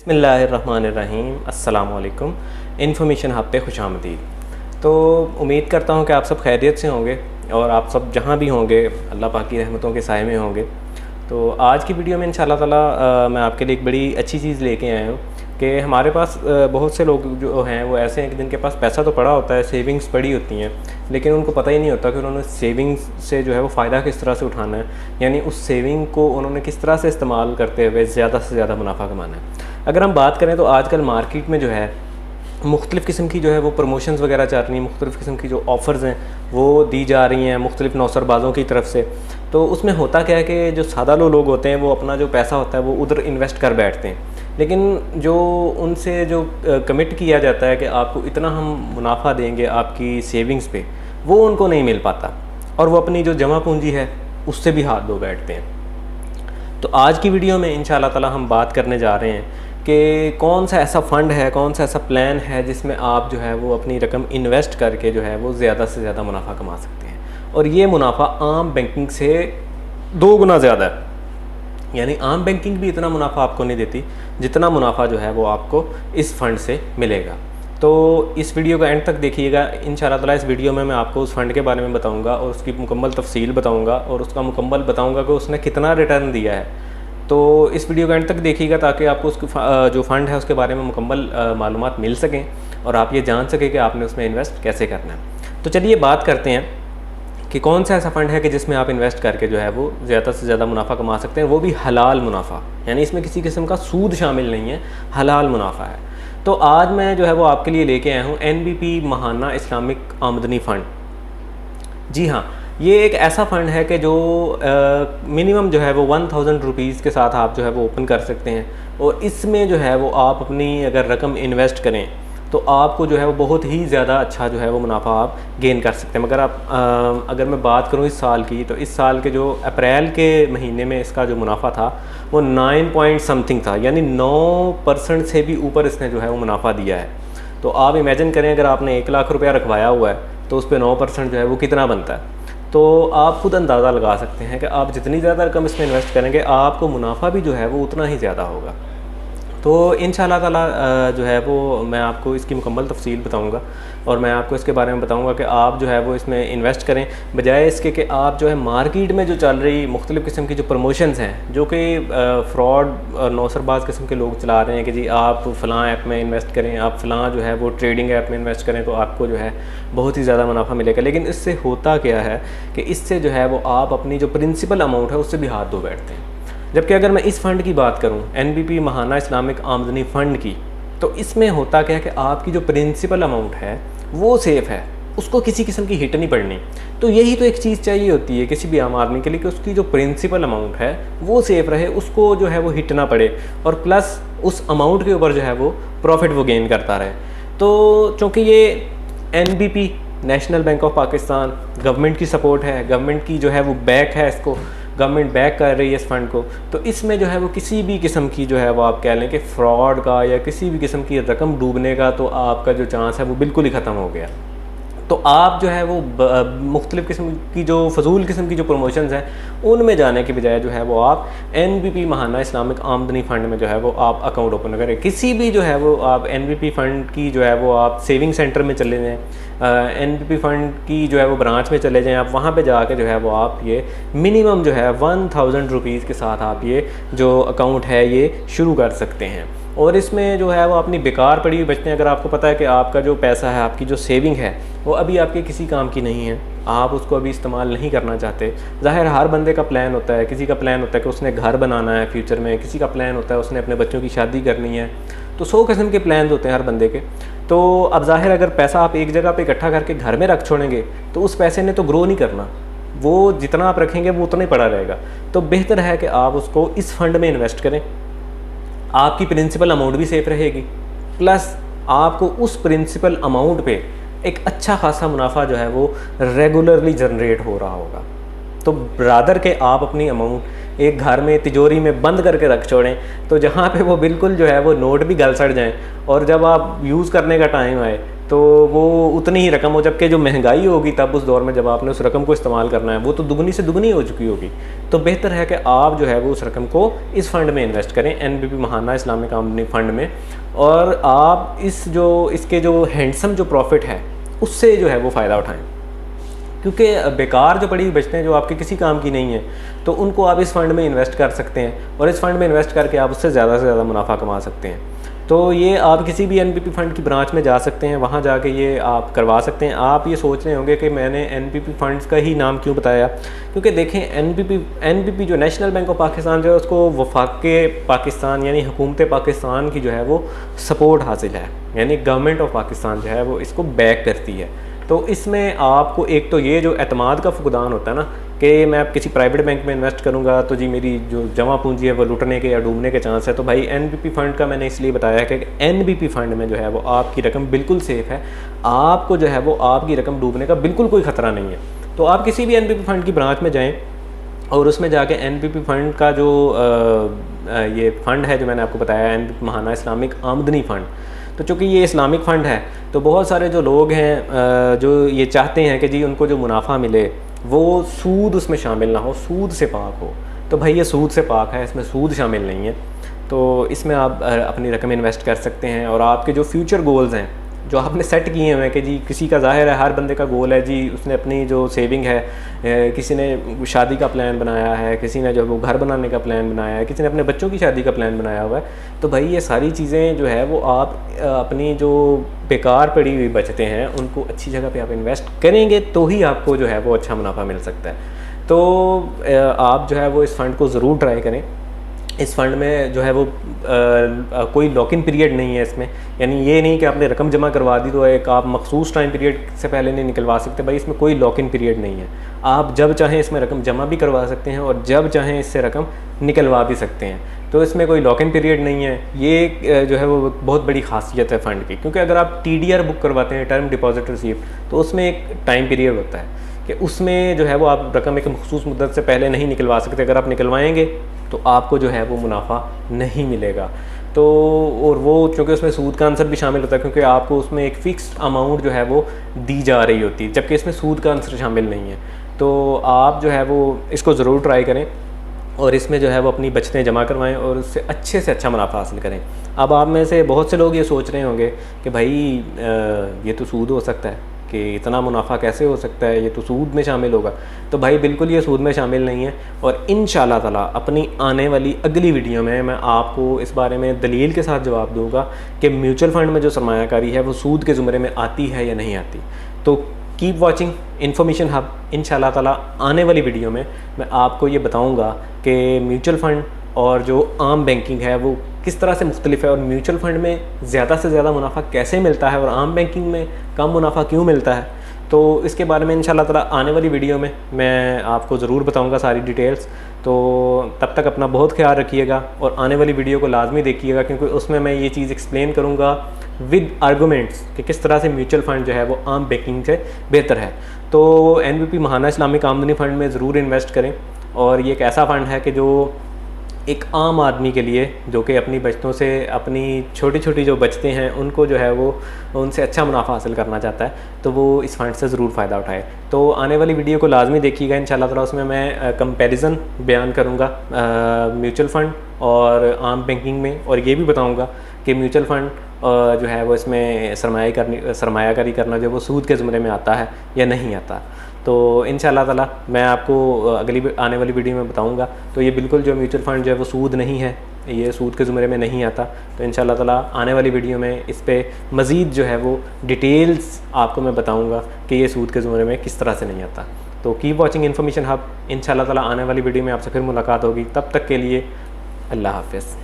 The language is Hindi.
बिस्मिल्लाहिर्रहमानिर्रहीम अस्सलामुअलैकुम। इन्फॉर्मेशन हब पे खुशामदीद। तो उम्मीद करता हूँ कि आप सब खैरियत से होंगे और आप सब जहाँ भी होंगे अल्लाह पाक की रहमतों के साए में होंगे। तो आज की वीडियो में इंशाल्लाह ताला मैं आपके लिए एक बड़ी अच्छी चीज़ लेके आया हूँ कि हमारे पास बहुत से लोग जो हैं वो ऐसे हैं कि जिनके पास पैसा तो पड़ा होता है, सेविंग्स पड़ी होती हैं, लेकिन उनको पता ही नहीं होता कि उन्होंने सेविंग्स से जो है वो फ़ायदा किस तरह से उठाना है, यानी उस सेविंग को उन्होंने किस तरह से इस्तेमाल करते हुए ज़्यादा से ज़्यादा मुनाफा कमाना है। अगर हम बात करें तो आजकल मार्केट में जो है मुख्तलिफ़ किस्म की जो है वो प्रमोशंस वगैरह चल रही हैं, मुख्तलिफ़ किस्म की जो ऑफ़र्स हैं वो दी जा रही हैं मुख्तलिफ़ नौसरबाज़ों की तरफ से। तो उसमें होता क्या है कि जो सादा लोग होते हैं वो अपना जो पैसा होता है वो उधर इन्वेस्ट कर बैठते हैं, लेकिन जो उनसे जो कमिट किया जाता है कि आपको इतना हम मुनाफा देंगे आपकी सेविंग्स पे, वो उनको नहीं मिल पाता और वो अपनी जो जमा पूंजी है उससे भी हाथ धो बैठते हैं। तो आज की वीडियो में इंशाल्लाह ताला हम बात करने जा रहे हैं कि कौन सा ऐसा फ़ंड है, कौन सा ऐसा प्लान है जिसमें आप जो है वो अपनी रकम इन्वेस्ट करके जो है वो ज़्यादा से ज़्यादा मुनाफा कमा सकते हैं, और ये मुनाफा आम बैंकिंग से 2 गुना ज़्यादा है। यानी आम बैंकिंग भी इतना मुनाफा आपको नहीं देती जितना मुनाफा जो है वो आपको इस फ़ंड से मिलेगा। तो इस वीडियो का एंड तक देखिएगा। इंशाल्लाह ताला इस वीडियो में मैं आपको उस फ़ंड के बारे में बताऊंगा और उसकी मुकम्मल तफसील बताऊंगा और उसका मुकम्मल बताऊंगा कि उसने कितना रिटर्न दिया है। तो इस वीडियो का एंड तक देखिएगा ताकि आपको उसकी जो फ़ंड है उसके बारे में मुकम्मल मालूमात मिल सकें और आप ये जान सकें कि आपने उसमें इन्वेस्ट कैसे करना है। तो चलिए बात करते हैं कि कौन सा ऐसा फ़ंड है कि जिसमें आप इन्वेस्ट करके जो है वो ज़्यादा से ज़्यादा मुनाफा कमा सकते हैं, वो भी हलाल मुनाफा, यानी इसमें किसी किस्म का सूद शामिल नहीं है, हलाल मुनाफा है। तो आज मैं जो है वो आपके लिए लेके आया हूँ NBP महाना इस्लामिक आमदनी फ़ंड। जी हाँ, ये एक ऐसा फ़ंड है कि जो मिनिमम जो है वो 1000 रुपीज़ के साथ आप जो है वो ओपन कर सकते हैं, और इसमें जो है वो आप अपनी अगर रकम इन्वेस्ट करें तो आपको जो है वो बहुत ही ज़्यादा अच्छा जो है वो मुनाफा आप गेन कर सकते हैं। मगर अगर मैं बात करूँ इस साल की, तो इस साल के जो अप्रैल के महीने में इसका जो मुनाफा था वो 9 पॉइंट समथिंग था, यानी 9% से भी ऊपर इसने जो है वो मुनाफा दिया है। तो आप इमेजिन करें अगर आपने 1 लाख रुपया रखवाया हुआ है तो उस पर 9% जो है वो कितना बनता है। तो आप खुद अंदाज़ा लगा सकते हैं कि आप जितनी ज़्यादा रकम इसमें इन्वेस्ट करेंगे आपको मुनाफा भी जो है वो उतना ही ज़्यादा होगा। तो इंशाल्लाह ताला जो है वो मैं आपको इसकी मुकम्मल तफसील बताऊंगा और मैं आपको इसके बारे में बताऊंगा कि आप जो है वो इसमें इन्वेस्ट करें, बजाय इसके कि आप जो है मार्केट में जो चल रही मुख्तलिफ़ किस्म की जो प्रमोशंस हैं जो कि फ़्रॉड और नौसरबाज किस्म के लोग चला रहे हैं कि जी आप फ़लाँ ऐप में इन्वेस्ट करें, आप फ़लाँ जो है वो ट्रेडिंग ऐप में इन्वेस्ट करें तो आपको जो है बहुत ही ज़्यादा मुनाफा मिलेगा। लेकिन इससे होता क्या है कि इससे जो है वो आप अपनी जो प्रिंसिपल अमाउंट है उससे भी हाथ धो बैठते हैं। जबकि अगर मैं इस फ़ंड की बात करूं, NBP महाना इस्लामिक आमदनी फ़ंड की, तो इसमें होता क्या है कि आपकी जो प्रिंसिपल अमाउंट है वो सेफ़ है, उसको किसी किस्म की हिट नहीं पड़नी। तो यही तो एक चीज़ चाहिए होती है किसी भी आम आदमी के लिए कि उसकी जो प्रिंसिपल अमाउंट है वो सेफ़ रहे, उसको जो है वो हिट ना पड़े, और प्लस उस अमाउंट के ऊपर जो है वो प्रॉफिट वो गेन करता रहे। तो चूँकि ये NBP national bank of Pakistan government की सपोर्ट है, गवर्नमेंट की जो है वो बैक है, इसको गवर्नमेंट बैक कर रही है इस फ़ंड को, तो इसमें जो है वो किसी भी किस्म की जो है वो आप कह लें कि फ़्रॉड का या किसी भी किस्म की रकम डूबने का तो आपका जो चांस है वो बिल्कुल ही ख़त्म हो गया। तो आप जो है वो मुख्तलिफ़ किस्म की जो फजूल किस्म की जो प्रमोशंस हैं उनमें जाने के बजाय जो है वो आप NBP महाना इस्लामिक आमदनी फ़ंड में जो है वो आप अकाउंट ओपन करें। किसी भी जो है वो आप NBP फ़ंड की जो है वो आप सेविंग सेंटर में चले जाएँ, NBP फ़ंड की जो है वो ब्रांच में चले जाएँ, आप वहाँ पे जाके जो है वो आप ये मिनिमम जो है 1000 रुपीज़ के साथ आप ये जो अकाउंट है ये शुरू कर सकते हैं। और इसमें जो है वो अपनी बेकार पड़ी हुई बचते हैं। अगर आपको पता है कि आपका जो पैसा है, आपकी जो सेविंग है वो अभी आपके किसी काम की नहीं है, आप उसको अभी इस्तेमाल नहीं करना चाहते। ज़ाहिर हर बंदे का प्लान होता है, किसी का प्लान होता है कि उसने घर बनाना है फ्यूचर में, किसी का प्लान होता है उसने अपने बच्चों की शादी करनी है। तो 100 किस्म के प्लान होते हैं हर बंदे के। तो अब ज़ाहिर अगर पैसा आप एक जगह पर इकट्ठा करके घर में रख छोड़ेंगे तो उस पैसे ने तो ग्रो नहीं करना, वो जितना आप रखेंगे वो उतना ही पड़ा रहेगा। तो बेहतर है कि आप उसको इस फंड में इन्वेस्ट करें, आपकी प्रिंसिपल अमाउंट भी सेफ रहेगी, प्लस आपको उस प्रिंसिपल अमाउंट पे एक अच्छा खासा मुनाफा जो है वो रेगुलरली जनरेट हो रहा होगा। तो ब्रादर के आप अपनी अमाउंट एक घर में तिजोरी में बंद करके रख छोड़ें, तो जहाँ पे वो बिल्कुल जो है वो नोट भी गल सड़ जाएं और जब आप यूज़ करने का टाइम आए तो वो उतनी ही रकम हो, जबकि जो महंगाई होगी तब उस दौर में जब आपने उस रकम को इस्तेमाल करना है वो तो दुगनी से दुगनी हो चुकी होगी। तो बेहतर है कि आप जो है वो उस रकम को इस फ़ंड में इन्वेस्ट करें, NBP महाना इस्लामिक आमदनी फ़ंड में, और आप इसके जो हैंडसम जो प्रॉफिट है उससे जो है वो फ़ायदा उठाएँ। क्योंकि बेकार जो पड़ी हुई बचते हैं जो आपके किसी काम की नहीं है, तो उनको आप इस फ़ंड में इन्वेस्ट कर सकते हैं और इस फ़ंड में इन्वेस्ट करके आप उससे ज़्यादा से ज़्यादा मुनाफा कमा सकते हैं। तो ये आप किसी भी NBP फ़ंड की ब्रांच में जा सकते हैं, वहाँ जाके ये आप करवा सकते हैं। आप ये सोच रहे होंगे कि मैंने NBP फ़ंड्स का ही नाम क्यों बताया, क्योंकि देखें NBP जो नेशनल बैंक ऑफ पाकिस्तान जो है उसको वफाक़े पाकिस्तान यानी हुकूमत पाकिस्तान की जो है वो सपोर्ट हासिल है, यानी गवर्नमेंट ऑफ पाकिस्तान जो है वो इसको बैक करती है। तो इसमें आपको एक तो ये जो एतमाद का फुकदान होता है ना कि मैं अब किसी प्राइवेट बैंक में इन्वेस्ट करूंगा तो जी मेरी जो जमा पूंजी है वो लुटने के या डूबने के चांस है, तो भाई NBP फ़ंड का मैंने इसलिए बताया कि NBP फ़ंड में जो है वो आपकी रकम बिल्कुल सेफ़ है, आपको जो है वो आपकी रकम डूबने का बिल्कुल कोई ख़तरा नहीं है। तो आप किसी भी NBP फ़ंड की ब्रांच में जाएँ और उसमें जाके NBP फ़ंड का जो ये फ़ंड है जो मैंने आपको बताया NBP महाना इस्लामिक आमदनी फ़ंड, तो चूँकि ये इस्लामिक फ़ंड है तो बहुत सारे जो लोग हैं जो ये चाहते हैं कि जी उनको जो मुनाफा मिले वो सूद उसमें शामिल ना हो, सूद से पाक हो। तो भाई ये सूद से पाक है, इसमें सूद शामिल नहीं है। तो इसमें आप अपनी रकम इन्वेस्ट कर सकते हैं और आपके जो फ्यूचर गोल्स हैं जो आपने सेट किए हुए हैं कि जी किसी का ज़ाहिर है हर बंदे का गोल है जी उसने अपनी जो सेविंग है, किसी ने शादी का प्लान बनाया है, किसी ने जो वो घर बनाने का प्लान बनाया है, किसी ने अपने बच्चों की शादी का प्लान बनाया हुआ है। तो भाई ये सारी चीज़ें जो है वो आप अपनी जो बेकार पड़ी हुई बचतें हैं उनको अच्छी जगह पे आप इन्वेस्ट करेंगे तो ही आपको जो है वो अच्छा मुनाफा मिल सकता है। तो आप जो है वो इस फ़ंड को ज़रूर ट्राई करें। इस फ़ंड में जो है वो कोई लॉक इन पीरियड नहीं है इसमें, यानी ये नहीं कि आपने रकम जमा करवा दी तो एक आप मखसूस टाइम पीरियड से पहले नहीं निकलवा सकते। भाई इसमें कोई लॉक इन पीरियड नहीं है, आप जब चाहें इसमें रकम जमा भी करवा सकते हैं और जब चाहें इससे रकम निकलवा भी सकते हैं। तो इसमें कोई लॉक इन पीरियड नहीं है, ये जो है वो बहुत बड़ी खासियत है फ़ंड की। क्योंकि अगर आप TDR बुक करवाते हैं, टर्म डिपॉजिट रिसीप्ट, तो उसमें एक टाइम पीरियड होता है कि उसमें जो है वो आप रकम एक मखसूस मुद्दत से पहले नहीं निकलवा सकते। अगर आप निकलवाएंगे तो आपको जो है वो मुनाफा नहीं मिलेगा। तो और वो चूँकि उसमें सूद का आंसर भी शामिल होता है क्योंकि आपको उसमें एक फ़िक्स्ड अमाउंट जो है वो दी जा रही होती है, जबकि इसमें सूद का आंसर शामिल नहीं है। तो आप जो है वो इसको ज़रूर ट्राई करें और इसमें जो है वो अपनी बचतें जमा करवाएं और उससे अच्छे से अच्छा मुनाफा हासिल करें। अब आप में से बहुत से लोग ये सोच रहे होंगे कि भाई ये तो सूद हो सकता है, कि इतना मुनाफा कैसे हो सकता है, ये तो सूद में शामिल होगा। तो भाई बिल्कुल ये सूद में शामिल नहीं है। और इंशाअल्लाह ताला अपनी आने वाली अगली वीडियो में मैं आपको इस बारे में दलील के साथ जवाब दूंगा कि म्यूचुअल फ़ंड में जो सरमायाकारी है वो सूद के ज़ुमरे में आती है या नहीं आती। तो कीप वॉचिंग इन्फॉर्मेशन हब। इंशाअल्लाह ताला आने वाली वीडियो में मैं आपको ये बताऊँगा कि म्यूचुअल फ़ंड और जो आम बैंकिंग है वो किस तरह से मुख्तलिफ है और म्यूचुअल फ़ंड में ज़्यादा से ज़्यादा मुनाफा कैसे मिलता है और आम बैंकिंग में कम मुनाफा क्यों मिलता है। तो इसके बारे में इंशाअल्लाह ताला आने वाली वीडियो में मैं आपको ज़रूर बताऊंगा सारी डिटेल्स। तो तब तक अपना बहुत ख्याल रखिएगा और आने वाली वीडियो को लाजमी देखिएगा, क्योंकि उसमें मैं ये चीज़ एक्सप्लेन करूँगा विद आर्गूमेंट्स कि किस तरह से म्यूचुअल फ़ंड जो है वो आम बैंकिंग से बेहतर है। तो NBP महाना इस्लामिक आमदनी फ़ंड में ज़रूर इन्वेस्ट करें। और ये एक ऐसा फ़ंड है कि जो एक आम आदमी के लिए जो कि अपनी बचतों से अपनी छोटी छोटी जो बचतें हैं उनको जो है वो उनसे अच्छा मुनाफा हासिल करना चाहता है, तो वो इस फ़ंड से ज़रूर फ़ायदा उठाए। तो आने वाली वीडियो को लाजमी देखिएगा इंशाअल्लाह ताला। उसमें मैं कंपैरिजन बयान करूँगा म्यूचुअल फ़ंड और आम बैंकिंग में, और ये भी बताऊँगा कि म्यूचुअल फ़ंड जो है वो इसमें सरमायाकारी करना जो वो सूद के ज़ुमरे में आता है या नहीं आता। तो इंशाअल्लाह ताला मैं आपको अगली आने वाली वीडियो में बताऊंगा। तो ये बिल्कुल जो म्यूचुअल फ़ंड जो है वो सूद नहीं है, ये सूद के ज़ुमरे में नहीं आता। तो इंशाअल्लाह ताला आने वाली वीडियो में इस पे मज़ीद जो है वो डिटेल्स आपको मैं बताऊंगा कि ये सूद के ज़ुमरे में किस तरह से नहीं आता। तो कीप वॉचिंग इन्फॉर्मेशन हब। इंशाअल्लाह ताला आने वाली वीडियो में आपसे फिर मुलाकात होगी। तब तक के लिए अल्लाह हाफ़िज़।